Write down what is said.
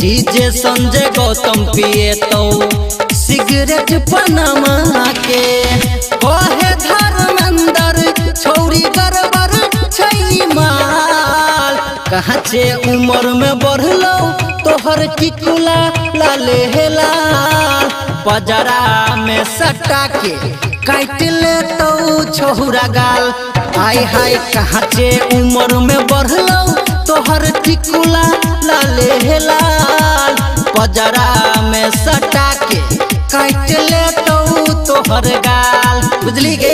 DJ Sanjay Gautam पिए तो cigarette पनमा के कहे धर्मेंद्र छौरी गड़बड़ छै माल। कहाँ से उम्र में बढ़लो तोहर टिकुला लाले लाल। बजरा में सटा के काट ले तो छोरा गाल। हाय हाय कहाँ से उम्र में बढ़लो तोहर टिकुला लाले लाल। बजरा में सटा के काट ले तो तोहर गाल। बुझली के।